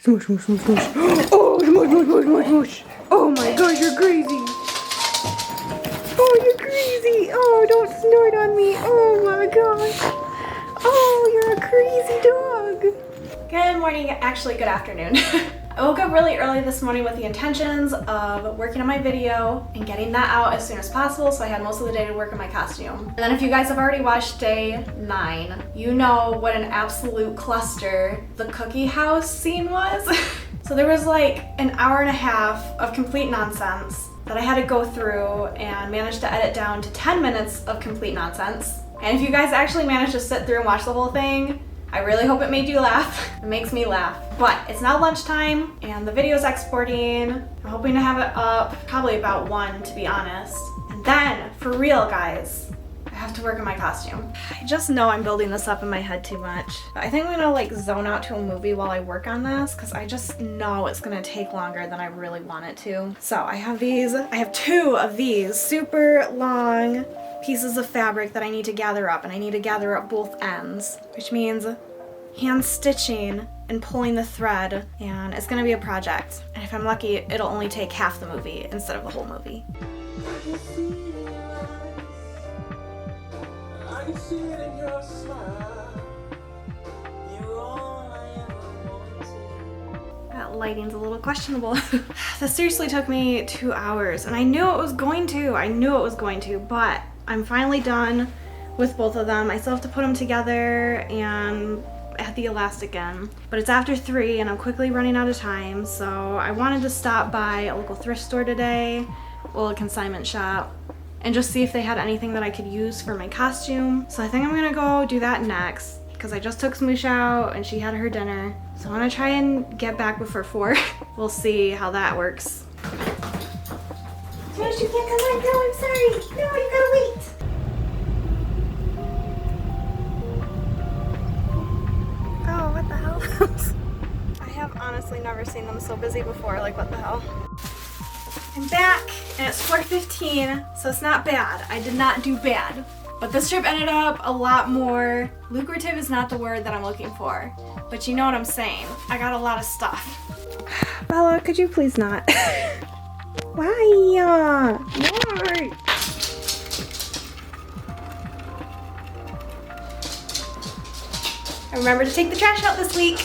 Smush, smush, smush, smush. Oh, smush, smush, smush, smush, smush. Oh my gosh, you're crazy. Oh, you're crazy. Oh, don't snort on me. Oh my gosh. Oh, you're a crazy dog. Good morning, actually good afternoon. I woke up really early this morning with the intentions of working on my video and getting that out as soon as possible, so I had most of the day to work on my costume. And then if you guys have already watched day 9, you know what an absolute cluster the cookie house scene was. So there was like an hour and a half of complete nonsense that I had to go through and managed to edit down to 10 minutes of complete nonsense. And if you guys actually managed to sit through and watch the whole thing, I really hope it made you laugh. It makes me laugh. But it's now lunchtime and the video's exporting. I'm hoping to have it up probably about 1, to be honest. And then, for real guys, I have to work on my costume. I just know I'm building this up in my head too much. I think I'm gonna like zone out to a movie while I work on this because I just know it's gonna take longer than I really want it to. So I have 2 of these super long pieces of fabric that I need to gather up, and I need to gather up both ends, which means hand stitching and pulling the thread, and it's gonna be a project. And if I'm lucky, it'll only take half the movie instead of the whole movie. That lighting's a little questionable. This seriously took me 2 hours, and I knew it was going to, but I'm finally done with both of them. I still have to put them together and add the elastic in. But it's after 3 and I'm quickly running out of time, so I wanted to stop by a local thrift store today, a consignment shop, and just see if they had anything that I could use for my costume. So I think I'm gonna go do that next, because I just took Smoosh out and she had her dinner. So I'm gonna try and get back before 4. We'll see how that works. Smoosh, you can't come on. No, I'm sorry. No, you gotta wait. Oh, what the hell? I have honestly never seen them so busy before. Like, what the hell? I'm back, and it's 4:15, so it's not bad. I did not do bad. But this trip ended up a lot more lucrative is not the word that I'm looking for, but you know what I'm saying. I got a lot of stuff. Bella, could you please not? Why? Why? I remember to take the trash out this week.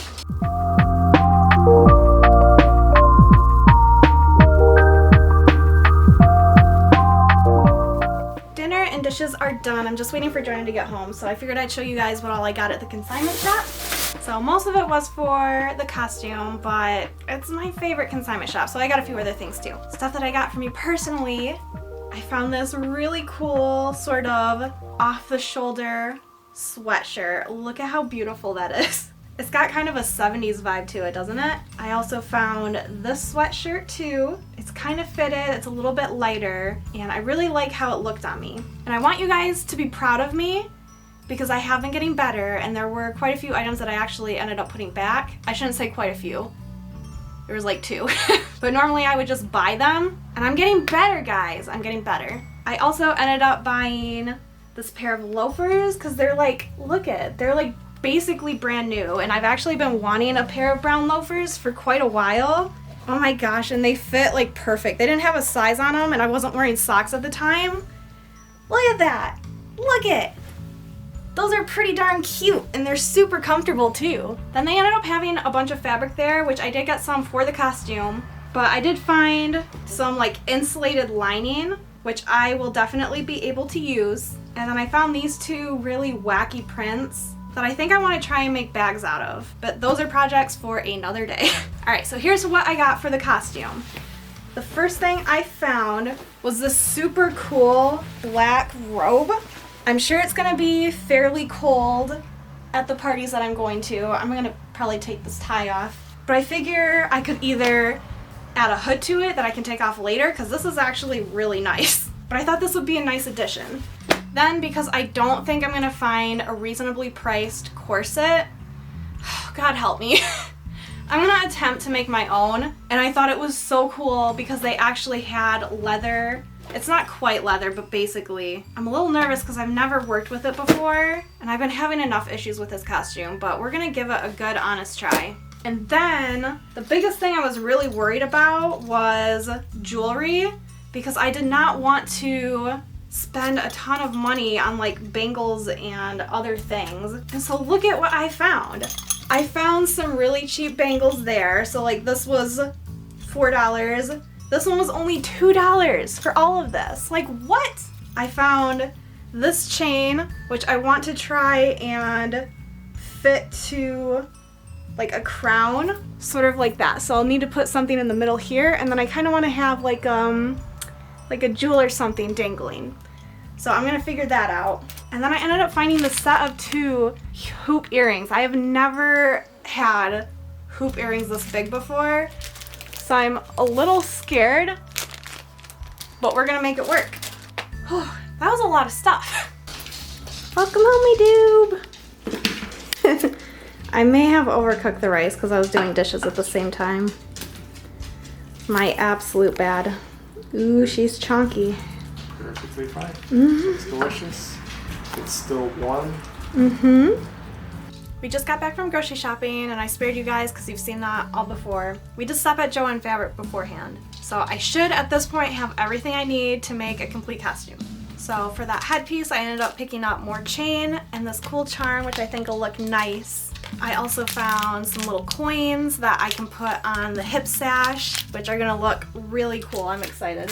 Dinner and dishes are done. I'm just waiting for Jordan to get home, so I figured I'd show you guys what all I got at the consignment shop. So most of it was for the costume, but it's my favorite consignment shop, so I got a few other things too. Stuff that I got for me personally, I found this really cool sort of off-the-shoulder sweatshirt. Look at how beautiful that is. It's got kind of a 70s vibe to it, doesn't it? I also found this sweatshirt too. It's kind of fitted, it's a little bit lighter, and I really like how it looked on me. And I want you guys to be proud of me because I have been getting better, and there were quite a few items that I actually ended up putting back. I shouldn't say quite a few. There was like 2. But normally I would just buy them, and I'm getting better, guys. I'm getting better. I also ended up buying this pair of loafers because they're like, look at it, they're like basically brand new, and I've actually been wanting a pair of brown loafers for quite a while. Oh my gosh, and they fit like perfect. They didn't have a size on them, and I wasn't wearing socks at the time. Look at that. Look at it. Those are pretty darn cute, and they're super comfortable too. Then they ended up having a bunch of fabric there, which I did get some for the costume, but I did find some like insulated lining, which I will definitely be able to use. And then I found these 2 really wacky prints that I think I want to try and make bags out of, but those are projects for another day. All right, so here's what I got for the costume. The first thing I found was this super cool black robe. I'm sure it's gonna be fairly cold at the parties that I'm going to. I'm gonna probably take this tie off, but I figure I could either add a hood to it that I can take off later, because this is actually really nice. But I thought this would be a nice addition. Then, because I don't think I'm gonna find a reasonably priced corset, God help me, I'm gonna attempt to make my own. And I thought it was so cool because they actually had leather. It's not quite leather, but basically. I'm a little nervous because I've never worked with it before, and I've been having enough issues with this costume, but we're gonna give it a good, honest try. And then the biggest thing I was really worried about was jewelry, because I did not want to spend a ton of money on like bangles and other things. And so look at what I found. I found some really cheap bangles there. So like this was $4. This one was only $2 for all of this. Like what? I found this chain, which I want to try and fit to like a crown, sort of like that. So I'll need to put something in the middle here, and then I kind of want to have like a jewel or something dangling. So I'm gonna figure that out. And then I ended up finding the set of 2 hoop earrings. I have never had hoop earrings this big before, so I'm a little scared, but we're gonna make it work. That was a lot of stuff. Welcome home, my doob. I may have overcooked the rice because I was doing dishes at the same time. My absolute bad. Ooh, she's chunky. Perfectly fine. It's delicious. It's still warm. We just got back from grocery shopping, and I spared you guys because you've seen that all before. We did stop at Joann Fabric beforehand. So I should, at this point, have everything I need to make a complete costume. So for that headpiece, I ended up picking up more chain and this cool charm, which I think will look nice. I also found some little coins that I can put on the hip sash, which are gonna look really cool. I'm excited.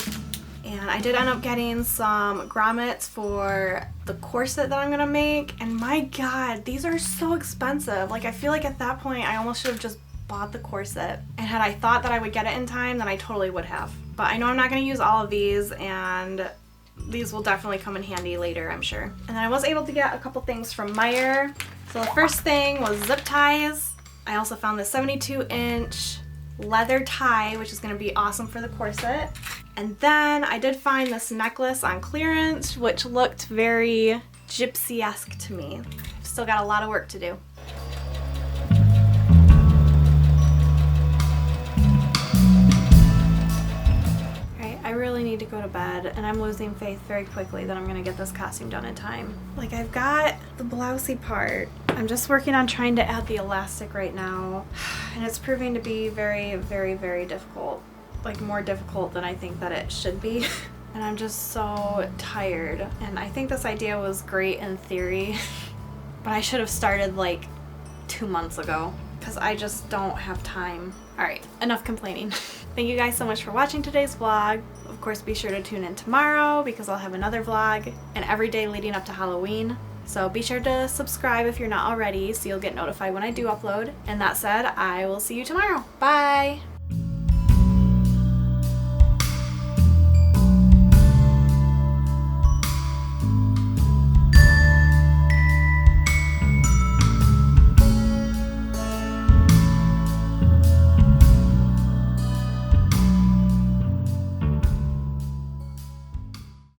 And I did end up getting some grommets for the corset that I'm gonna make. And my God, these are so expensive. Like I feel like at that point, I almost should have just bought the corset. And had I thought that I would get it in time, then I totally would have. But I know I'm not gonna use all of these, and these will definitely come in handy later, I'm sure. And then I was able to get a couple things from Meijer. So the first thing was zip ties. I also found the 72-inch leather tie, which is gonna be awesome for the corset. And then I did find this necklace on clearance, which looked very gypsy-esque to me. I've still got a lot of work to do. I really need to go to bed, and I'm losing faith very quickly that I'm gonna get this costume done in time. Like I've got the blousey part. I'm just working on trying to add the elastic right now, and it's proving to be very, very, very difficult. Like more difficult than I think that it should be. And I'm just so tired. And I think this idea was great in theory, but I should have started like 2 months ago because I just don't have time. All right, enough complaining. Thank you guys so much for watching today's vlog. Of course, be sure to tune in tomorrow because I'll have another vlog and every day leading up to Halloween. So be sure to subscribe if you're not already so you'll get notified when I do upload. And that said, I will see you tomorrow. Bye!